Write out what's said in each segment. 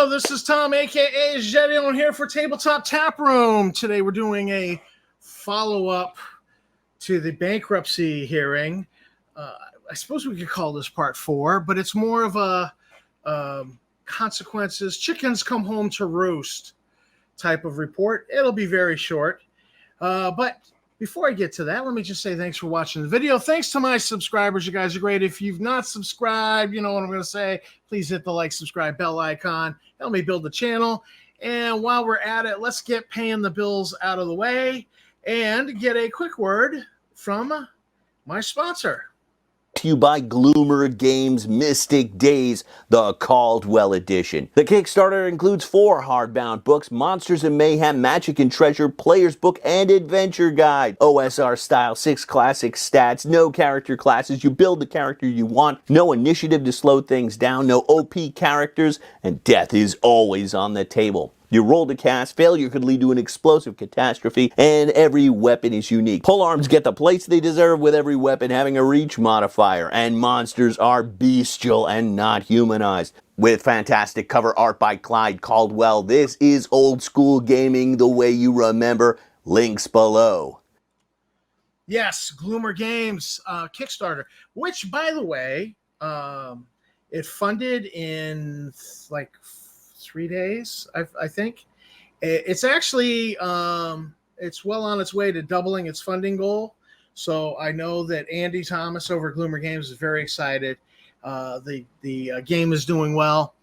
Hello, this is Tom, aka Gedeon, here for Tabletop Tap Room. Today we're doing a follow-up to the bankruptcy hearing. I suppose we could call this part 4, but it's more of a consequences, chickens come home to roost type of report. It'll be very short. But before I get to that, let me just say thanks for watching the video. Thanks to my subscribers. You guys are great. If you've not subscribed, you know what I'm going to say. Please hit the like, subscribe, bell icon. Help me build the channel. And while we're at it, let's get paying the bills out of the way and get a quick word from my sponsor. To you by Gloomer Games Mystic Days, the Caldwell Edition. The Kickstarter includes 4 hardbound books, Monsters and Mayhem, Magic and Treasure, Player's Book, and Adventure Guide. OSR style, 6 classic stats, no character classes, you build the character you want, no initiative to slow things down, no OP characters, and death is always on the table. You roll to cast, failure could lead to an explosive catastrophe, and every weapon is unique. Polearms get the place they deserve with every weapon having a reach modifier, and monsters are bestial and not humanized. With fantastic cover art by Clyde Caldwell, this is old school gaming the way you remember. Links below. Yes, Gloomer Games Kickstarter, which, by the way, it funded in like 3 days, I think. It's actually it's well on its way to doubling its funding goal. So I know that Andy Thomas over at Gloomer Games is very excited. The game is doing well,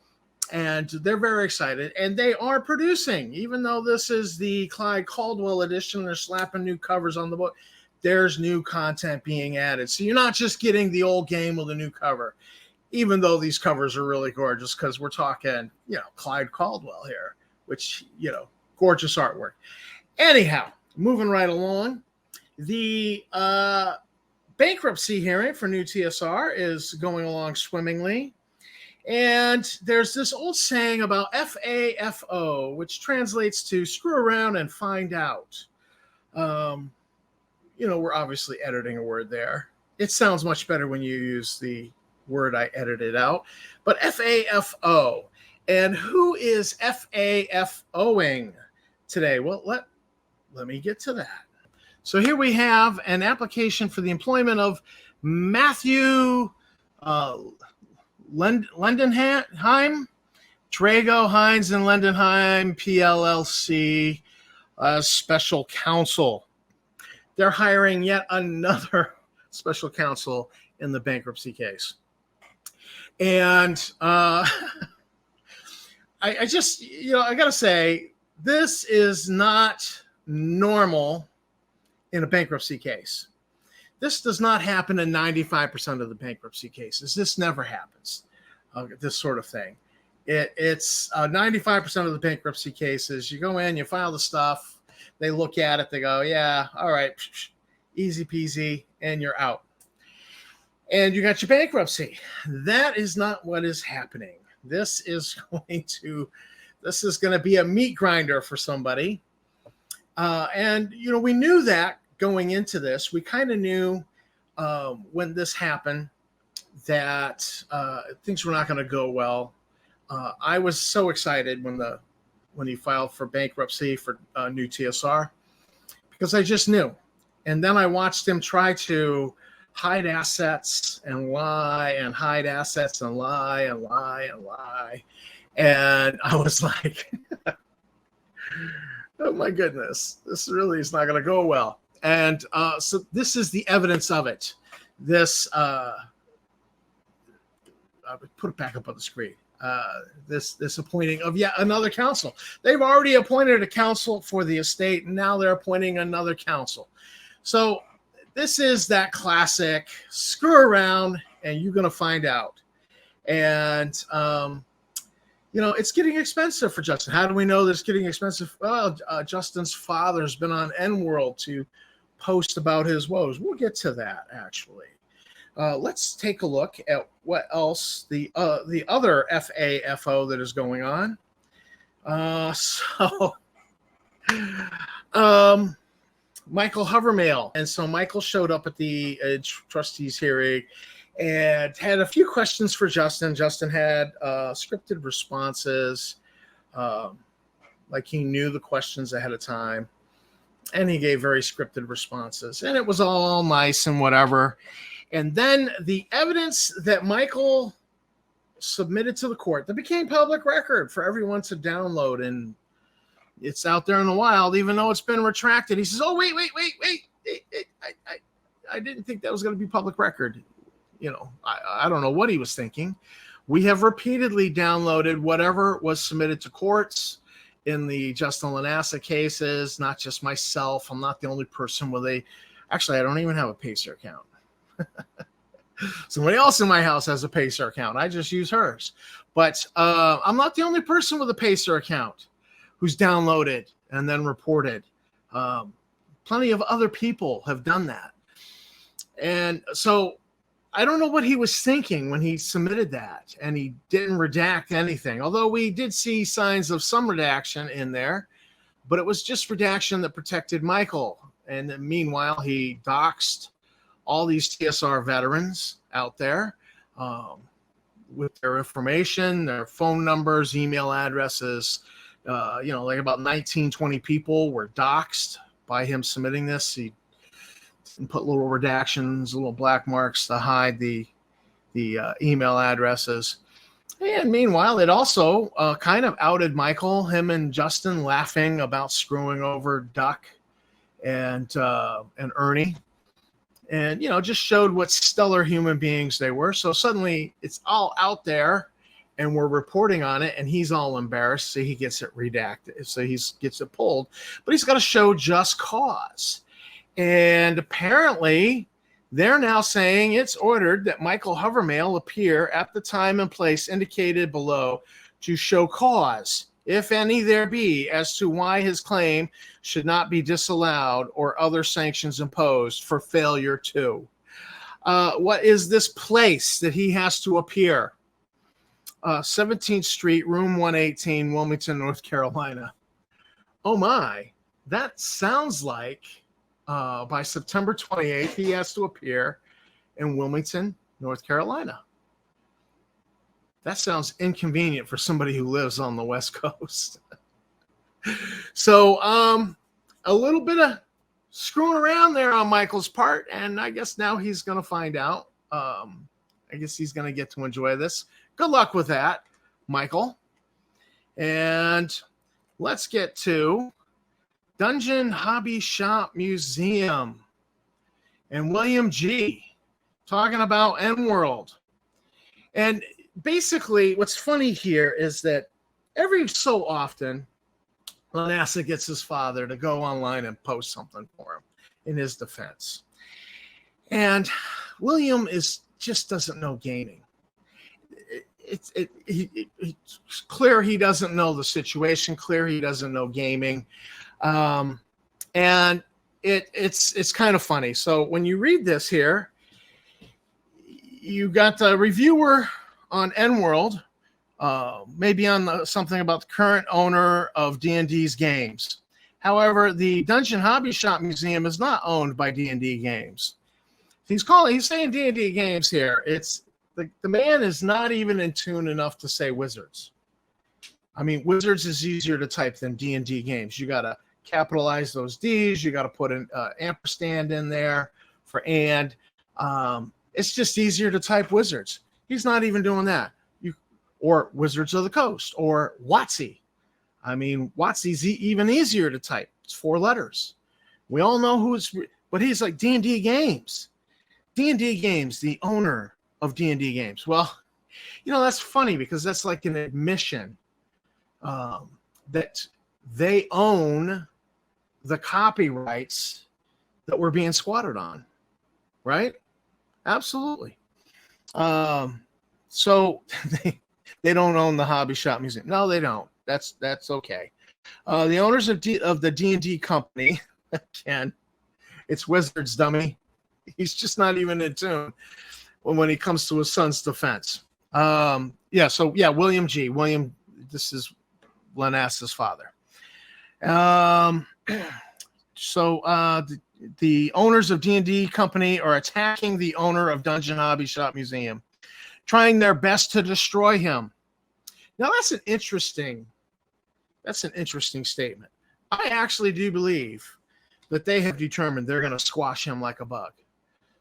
and they're very excited. And they are producing, even though this is the Clyde Caldwell edition, they're slapping new covers on the book. There's new content being added. So you're not just getting the old game with a new cover, even though these covers are really gorgeous, because we're talking, Clyde Caldwell here, which, gorgeous artwork. Anyhow, moving right along, the bankruptcy hearing for new TSR is going along swimmingly. And there's this old saying about FAFO, which translates to screw around and find out. We're obviously editing a word there. It sounds much better when you use the word I edited out, but FAFO. And who is FAFOing today? Well, let me get to that. So here we have an application for the employment of Matthew Lendenheim, Drago, Hines, and Lendenheim, PLLC, special counsel. They're hiring yet another special counsel in the bankruptcy case. And I just, I got to say, this is not normal in a bankruptcy case. This does not happen in 95% of the bankruptcy cases. This never happens, this sort of thing. It's 95% of the bankruptcy cases. You go in, you file the stuff, they look at it, they go, yeah, all right, easy peasy, and you're out. And you got your bankruptcy. That is not what is happening. This is going to be a meat grinder for somebody. And we knew that going into this. We kind of knew when this happened that things were not going to go well. I was so excited when he filed for bankruptcy for new TSR, because I just knew. And then I watched him try to hide assets and lie and hide assets and lie and lie and lie. And I was like, oh my goodness, this really is not going to go well. And so this is the evidence of it. This, I'll put it back up on the screen. This appointing of yet another counsel. They've already appointed a counsel for the estate, and now they're appointing another counsel. So this is that classic screw around and you're going to find out. And, it's getting expensive for Justin. How do we know that it's getting expensive? Well, Justin's father's been on N-World to post about his woes. We'll get to that, actually. Let's take a look at what else the other FAFO that is going on. Michael Hovermail. And so Michael showed up at the trustees hearing and had a few questions for Justin. Justin had scripted responses. like he knew the questions ahead of time, and he gave very scripted responses, and it was all nice and whatever. And then the evidence that Michael submitted to the court that became public record for everyone to download, and it's out there in the wild, even though it's been retracted. He says, "Oh, wait. I didn't think that was going to be public record." You know, I don't know what he was thinking. We have repeatedly downloaded whatever was submitted to courts in the Justin Lanassa cases, not just myself. I'm not the only person actually, I don't even have a Pacer account. Somebody else in my house has a Pacer account. I just use hers. But I'm not the only person with a Pacer account who's downloaded and then reported. Plenty of other people have done that. And so I don't know what he was thinking when he submitted that, and he didn't redact anything, although we did see signs of some redaction in there, but it was just redaction that protected Michael. And meanwhile, he doxed all these TSR veterans out there with their information, their phone numbers, email addresses. Like about 19, 20 people were doxed by him submitting this. He put little redactions, little black marks to hide the email addresses. And meanwhile, it also kind of outed Michael, him and Justin laughing about screwing over Duck and Ernie, and just showed what stellar human beings they were. So suddenly it's all out there, and we're reporting on it, and he's all embarrassed, so he gets it redacted, so he gets it pulled, but he's got to show just cause. And apparently, they're now saying it's ordered that Michael Hovermail appear at the time and place indicated below to show cause, if any there be, as to why his claim should not be disallowed or other sanctions imposed for failure to. What is this place that he has to appear? 17th Street, room 118, Wilmington, North Carolina. Oh my, that sounds like by September 28th, he has to appear in Wilmington, North Carolina. That sounds inconvenient for somebody who lives on the West Coast. So a little bit of screwing around there on Michael's part, and I guess now he's going to find out. I guess he's going to get to enjoy this. Good luck with that, Michael. And let's get to Dungeon Hobby Shop Museum and William G. talking about N-World. And basically, what's funny here is that every so often, Lanassa gets his father to go online and post something for him in his defense. And William just doesn't know gaming. It's clear he doesn't know the situation, clear he doesn't know gaming. And it's kind of funny. So when you read this here, you got the reviewer on N-World, maybe on something about the current owner of D&D's games. However, the Dungeon Hobby Shop Museum is not owned by D&D Games. He's saying D&D Games here. It's the man is not even in tune enough to say Wizards. I mean, Wizards is easier to type than D&D Games. You got to capitalize those D's. You got to put an ampersand in there for and. It's just easier to type Wizards. He's not even doing that. Or Wizards of the Coast or WotC. I mean, WotC's even easier to type. It's 4 letters. We all know but he's like D&D Games. D&D Games, the owner of D&D Games. Well, that's funny because that's like an admission that they own the copyrights that we're being squatted on, right? Absolutely. So they don't own the Hobby Shop Museum. No, they don't. That's okay. The owners of the D&D company, again, it's Wizards, dummy. He's just not even in tune when he comes to his son's defense. William G. This is Lanassa's father. The owners of D&D company are attacking the owner of Dungeon Hobby Shop Museum, trying their best to destroy him. Now, that's an interesting That's an interesting statement. I actually do believe that they have determined they're going to squash him like a bug.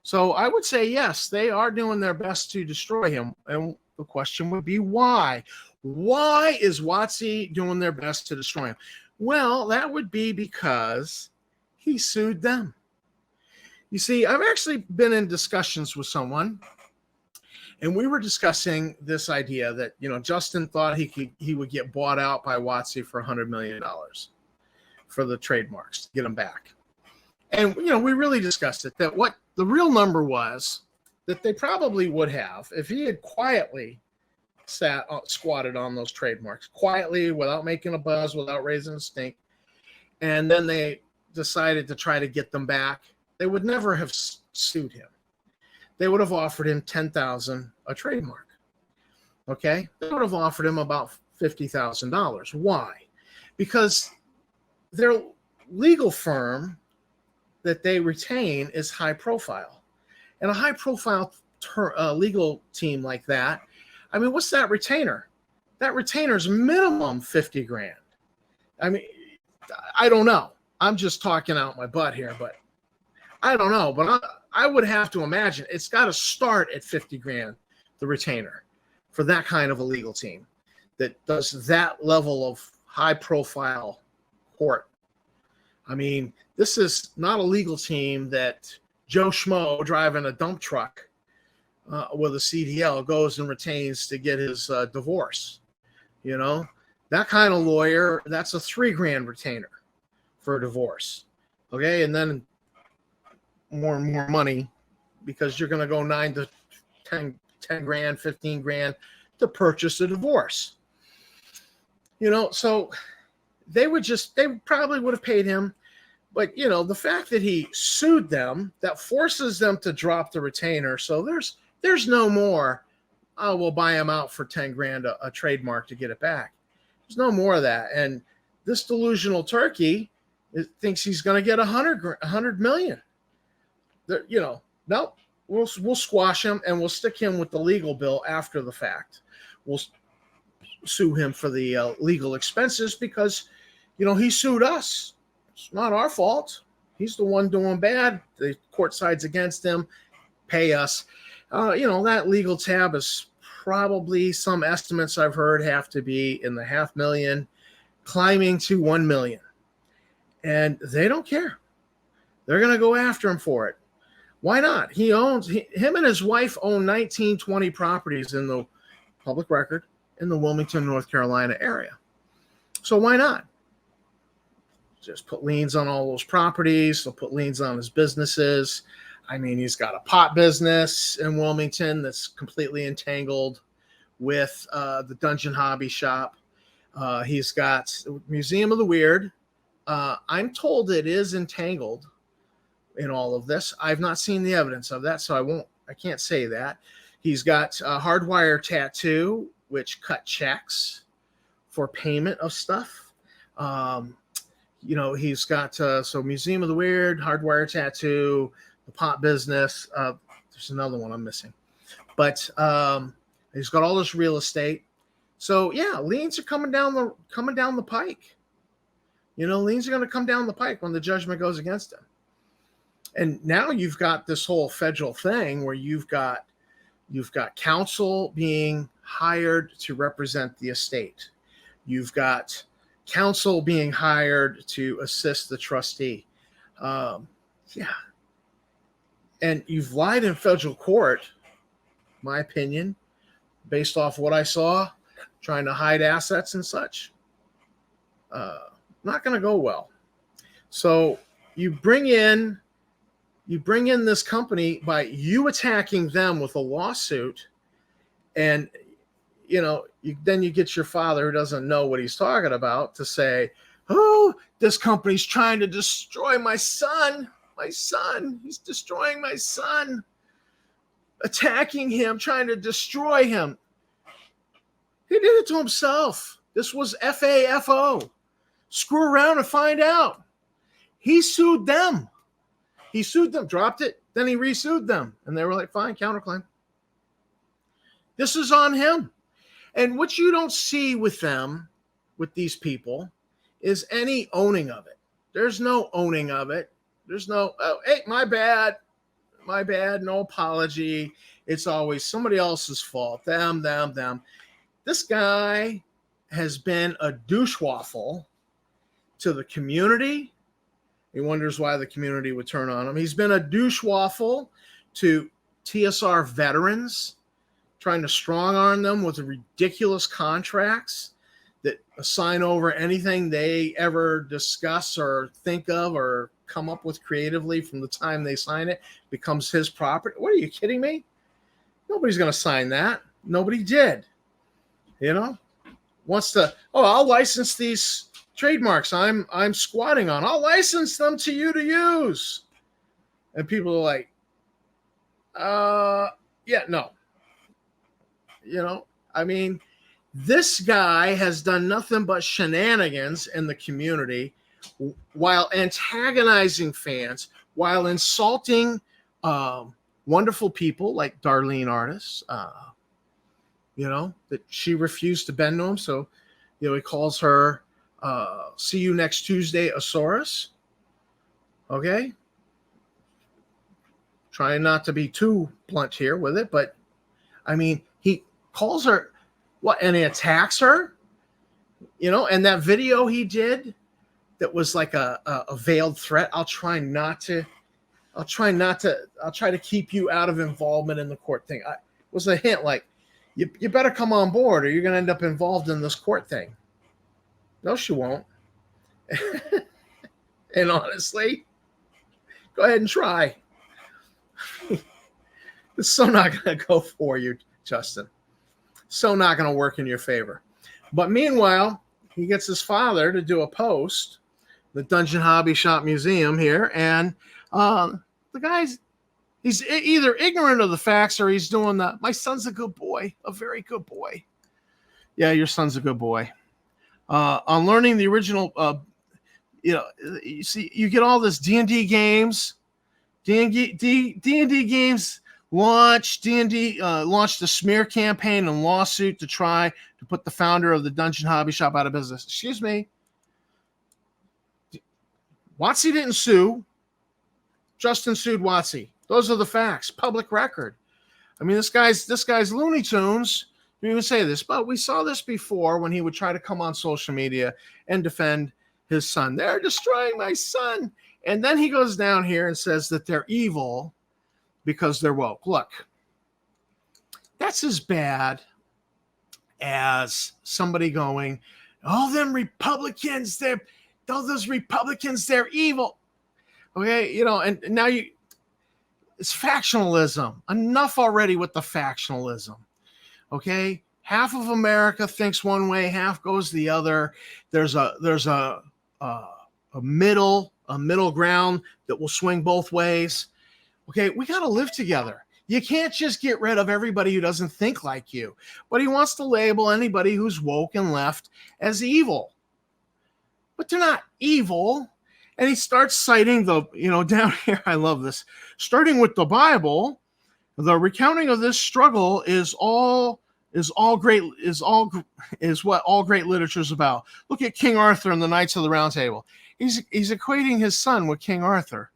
So I would say, yes, they are doing their best to destroy him. And the question would be, why? Why is WotC doing their best to destroy him? Well, that would be because he sued them. You see, I've actually been in discussions with someone, and we were discussing this idea that, Justin thought he would get bought out by WotC for $100 million for the trademarks to get them back. And, we really discussed it, that what the real number was that they probably would have if he had quietly squatted on those trademarks, quietly, without making a buzz, without raising a stink. And then they decided to try to get them back. They would never have sued him. They would have offered him $10,000 a trademark. Okay? They would have offered him about $50,000. Why? Because their legal firm that they retain is high profile. And a high profile legal team like that, I mean, what's that retainer? That retainer's minimum 50 grand. I mean, I don't know. I'm just talking out my butt here, but I don't know. But I would have to imagine it's got to start at 50 grand, the retainer, for that kind of a legal team that does that level of high profile court. I mean, this is not a legal team that Joe Schmo driving a dump truck with a CDL goes and retains to get his divorce. That kind of lawyer, that's a $3 grand retainer for a divorce. Okay. And then more and more money, because you're going to go 9 to 10 grand, 15 grand to purchase a divorce. So they probably would have paid him. But, the fact that he sued them, that forces them to drop the retainer. So there's no more, we'll buy him out for 10 grand a trademark to get it back. There's no more of that. And this delusional turkey thinks he's going to get 100 million. No, we'll squash him and we'll stick him with the legal bill after the fact. We'll sue him for the legal expenses because, he sued us. It's not our fault. He's the one doing bad. The court side's against him. Pay us. That legal tab is probably, some estimates I've heard, have to be in the $500,000, climbing to $1 million. And they don't care. They're going to go after him for it. Why not? Him and his wife own 1920 properties in the public record in the Wilmington, North Carolina area. So why not? Just put liens on all those properties. They'll put liens on his businesses. I mean, he's got a pot business in Wilmington that's completely entangled with the Dungeon Hobby Shop. He's got Museum of the Weird. I'm told it is entangled in all of this. I've not seen the evidence of that, so I can't say that. He's got a Hardwire Tattoo, which cut checks for payment of stuff. He's got Museum of the Weird, Hardwire Tattoo, the pot business. There's another one I'm missing, but he's got all this real estate. So yeah, liens are coming down the pike. Liens are going to come down the pike when the judgment goes against him. And now you've got this whole federal thing where you've got counsel being hired to represent the estate. You've got counsel being hired to assist the trustee. And you've lied in federal court, my opinion, based off what I saw, trying to hide assets and such. Not going to go well. So you bring in this company by you attacking them with a lawsuit, and then you get your father, who doesn't know what he's talking about, to say, oh, this company's trying to destroy my son. He's destroying my son. Attacking him, trying to destroy him. He did it to himself. This was FAFO. Screw around and find out. He sued them. Dropped it, then he resued them. And they were like, fine, counterclaim. This is on him. And what you don't see with them with these people is any owning of it. There's no owning of it. There's no, oh, hey, my bad, no apology. It's always somebody else's fault. Them. This guy has been a douche-waffle to the community. He wonders why the community would turn on him. He's been a douche-waffle to TSR veterans, trying to strong-arm them with ridiculous contracts that assign over anything they ever discuss or think of or come up with creatively from the time they sign it becomes his property. What, are you kidding me? Nobody's going to sign that. Nobody did. You know, wants to, oh, I'll license these trademarks I'm squatting on. I'll license them to you to use. And people are like, yeah, no. You know, I mean, this guy has done nothing but shenanigans in the community while antagonizing fans, while insulting wonderful people like Darlene Artis, you know, that she refused to bend to him. So, you know, he calls her, see you next Tuesday, Asaurus. Okay. Trying not to be too blunt here with it, but I mean, he calls her what, and he attacks her, you know, and that video he did that was like a veiled threat. I'll try to keep you out of involvement in the court thing. Was a hint like, you better come on board or you're going to end up involved in this court thing. No, she won't. And honestly, go ahead and try. It's so not going to go for you, Justin. So not going to work in your favor. But meanwhile, he gets his father to do a post, the Dungeon Hobby Shop Museum here, and the guy's, he's either ignorant of the facts or he's doing the, my son's a good boy, a very good boy. Yeah, your son's a good boy. On learning the original, you know, you see, you get all this D&D games, D&D games. D&D launched a smear campaign and lawsuit to try to put the founder of the Dungeon Hobby Shop out of business. Excuse me. WotC didn't sue. Justin sued WotC. Those are the facts. Public record. I mean, this guy's Looney Tunes. You even say this, but we saw this before when he would try to come on social media and defend his son. They're destroying my son. And then he goes down here and says that they're evil because they're woke. Look, that's as bad as somebody going, all them Republicans, all those Republicans, they're evil. Okay, you know, and now it's factionalism. Enough already with the factionalism. Okay, half of America thinks one way, half goes the other. There's a middle ground that will swing both ways. Okay, we got to live together. You can't just get rid of everybody who doesn't think like you. But he wants to label anybody who's woke and left as evil. But they're not evil. And he starts citing the, you know, down here, I love this. Starting with the Bible, the recounting of this struggle is what all great literature is about. Look at King Arthur and the Knights of the Round Table. He's equating his son with King Arthur.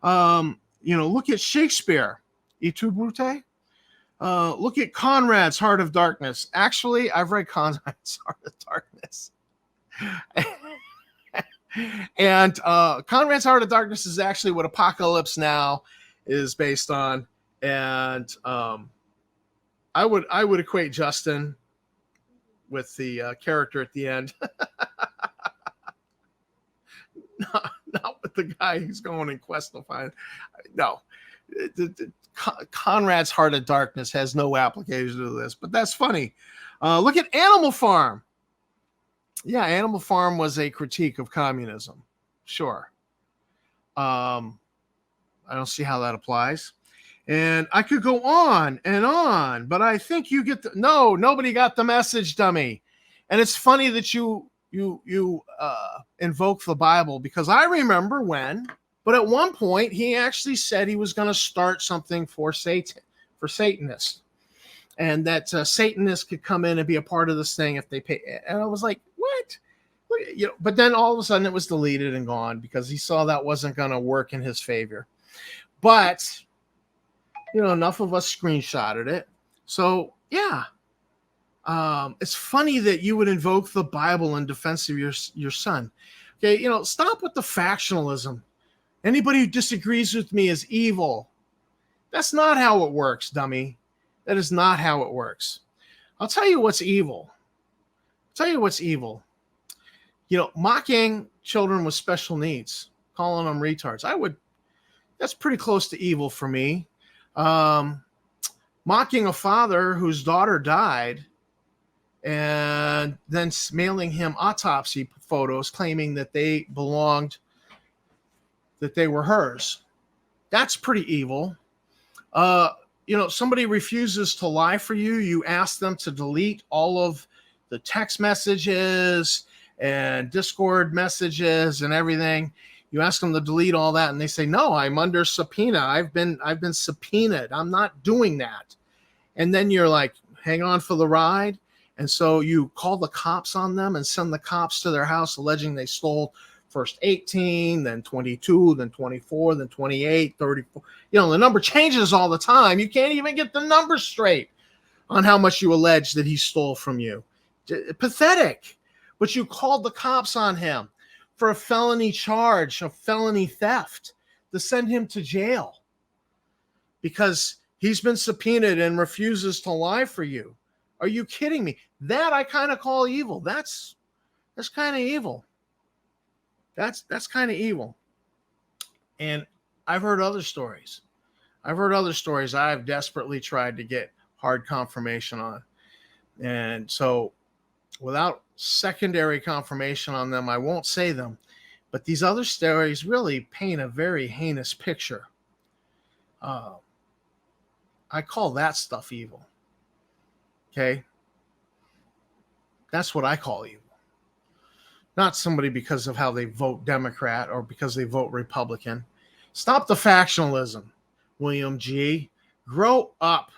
You know, look at Shakespeare, Et tu, Brute? Look at Conrad's Heart of Darkness. Actually, I've read Conrad's Heart of Darkness. And Conrad's Heart of Darkness is actually what Apocalypse Now is based on. And I would equate Justin with the character at the end. Not with the guy who's going in quest to find. No, Conrad's Heart of Darkness has no application to this, but that's funny. Look at Animal Farm. Yeah, Animal Farm was a critique of communism. Sure. I don't see how that applies. And I could go on and on, but I think you get nobody got the message, dummy. And it's funny that you invoke the Bible, because I remember but at one point he actually said he was going to start something for Satanists, and that Satanists could come in and be a part of this thing if they pay. And I was like, what? what? But then all of a sudden it was deleted and gone because he saw that wasn't going to work in his favor. But, enough of us screenshotted it. So, yeah. It's funny that you would invoke the Bible in defense of your son. Okay, stop with the factionalism. Anybody who disagrees with me is evil. That's not how it works, dummy. That is not how it works. I'll tell you what's evil. Mocking children with special needs, calling them retards. That's pretty close to evil for me. Mocking a father whose daughter died and then mailing him autopsy photos claiming that they were hers. That's pretty evil. Somebody refuses to lie for you. You ask them to delete all of the text messages and Discord messages and everything. You ask them to delete all that and they say, no, I'm under subpoena. I've been subpoenaed. I'm not doing that. And then you're like, hang on for the ride. And so you call the cops on them and send the cops to their house alleging they stole first 18, then 22, then 24, then 28, 34. The number changes all the time. You can't even get the number straight on how much you allege that he stole from you. Pathetic. But you called the cops on him for a felony charge of felony theft to send him to jail because he's been subpoenaed and refuses to lie for you. Are you kidding me? That I kind of call evil. That's kind of evil. That's kind of evil. And I've heard other stories. I've desperately tried to get hard confirmation on. And so without secondary confirmation on them, I won't say them. But these other stories really paint a very heinous picture. I call that stuff evil. Okay? That's what I call evil. Not somebody because of how they vote Democrat or because they vote Republican. Stop the factionalism, William G. Grow up.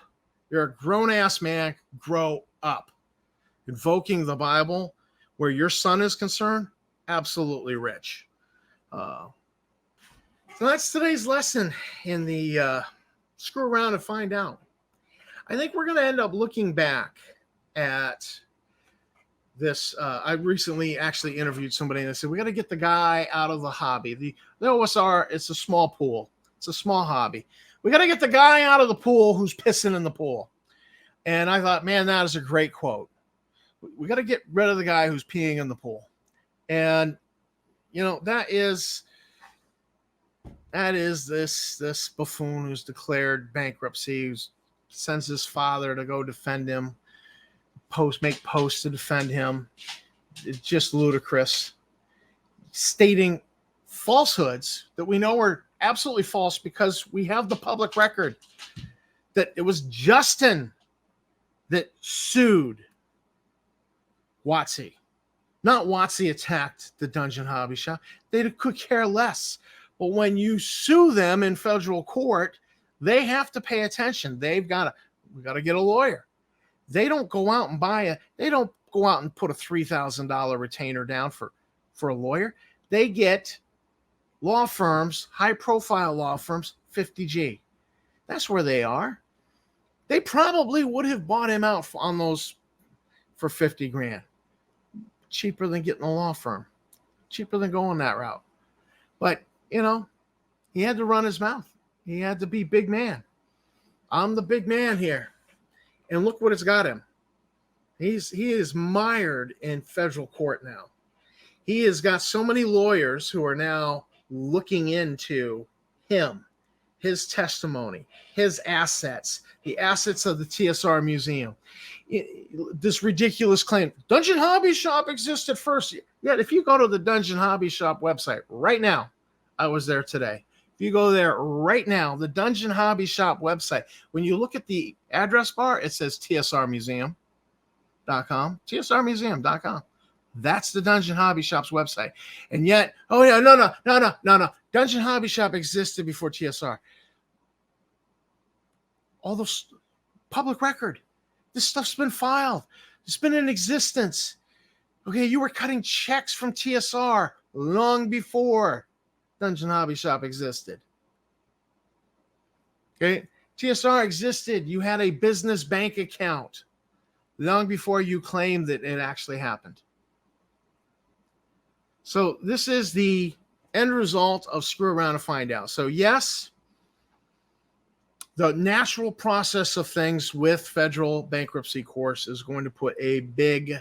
You're a grown-ass man. Grow up. Invoking the Bible where your son is concerned, absolutely rich. So that's today's lesson in the screw around and find out. I think we're going to end up looking back at this. I recently actually interviewed somebody and they said, we got to get the guy out of the hobby. The OSR, it's a small pool. It's a small hobby. We got to get the guy out of the pool who's pissing in the pool. And I thought, man, that is a great quote. We got to get rid of the guy who's peeing in the pool. And, that is this buffoon who's declared bankruptcy, who sends his father to go defend him, make posts to defend him. It's just ludicrous. Stating falsehoods that we know are absolutely false because we have the public record that it was Justin that sued Watsy. Not Watsy attacked the Dungeon Hobby Shop. They could care less. But when you sue them in federal court, they have to pay attention. We got to get a lawyer. They don't go out and put a $3,000 retainer down for a lawyer. They get law firms, high profile law firms, $50G. That's where they are. They probably would have bought him out on those for $50,000. Cheaper than getting a law firm. Cheaper than going that route. But, he had to run his mouth. He had to be big man. I'm the big man here. And look what it's got him. He is mired in federal court now. He has got so many lawyers who are now looking into him, his testimony, his assets, the assets of the TSR museum. This ridiculous claim, Dungeon Hobby Shop existed first. Yet if you go to the Dungeon Hobby Shop website right now, I was there today. If you go there right now, the Dungeon Hobby Shop website, when you look at the address bar, it says tsrmuseum.com, tsrmuseum.com. That's the Dungeon Hobby Shop's website. And yet, oh yeah, no. Dungeon Hobby Shop existed before TSR. All those public record. This stuff's been filed. It's been in existence Okay, you were cutting checks from TSR long before Dungeon Hobby Shop existed. Okay, TSR existed. You had a business bank account long before you claimed that it actually happened. So this is the end result of screw around and find out. So yes, the natural process of things with federal bankruptcy courts is going to put a big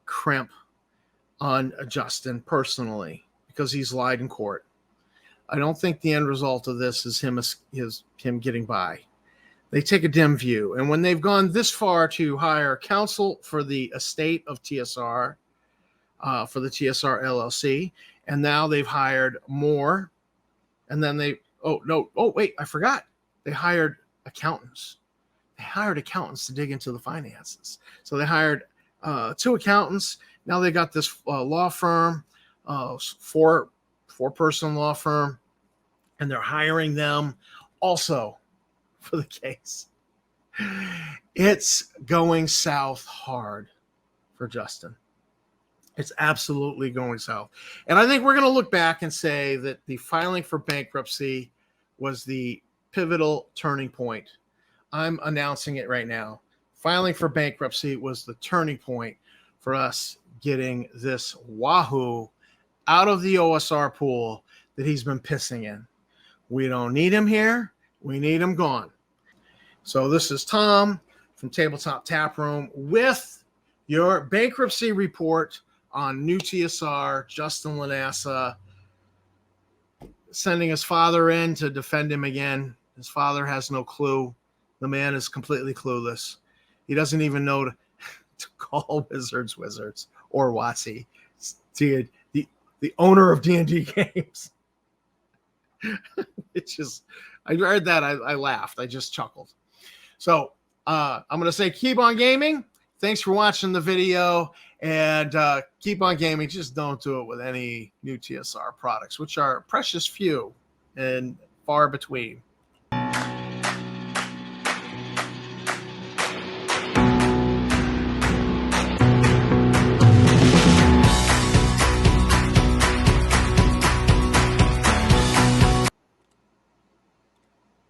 crimp on Justin personally because he's lied in court. I don't think the end result of this is him getting by. They take a dim view. And when they've gone this far to hire counsel for the estate of TSR, for the TSR LLC, and now they've hired more, and then wait, I forgot. They hired accountants. They hired accountants to dig into the finances. So they hired 2 accountants. Now they got this law firm, 4-person law firm, and they're hiring them also for the case. It's going south hard for Justin. It's absolutely going south. And I think we're going to look back and say that the filing for bankruptcy was the pivotal turning point. I'm announcing it right now. Filing for bankruptcy was the turning point for us getting this wahoo out of the OSR pool that he's been pissing in. We don't need him here. We need him gone. So this is Tom from Tabletop Tap Room with your bankruptcy report on new TSR, Justin Lanassa, sending his father in to defend him again. His father has no clue. The man is completely clueless. He doesn't even know to call wizards or WotC. The owner of D&D games. It's just, I read that, I laughed. I just chuckled. So I'm going to say keep on gaming. Thanks for watching the video, and keep on gaming. Just don't do it with any new TSR products, which are precious few and far between.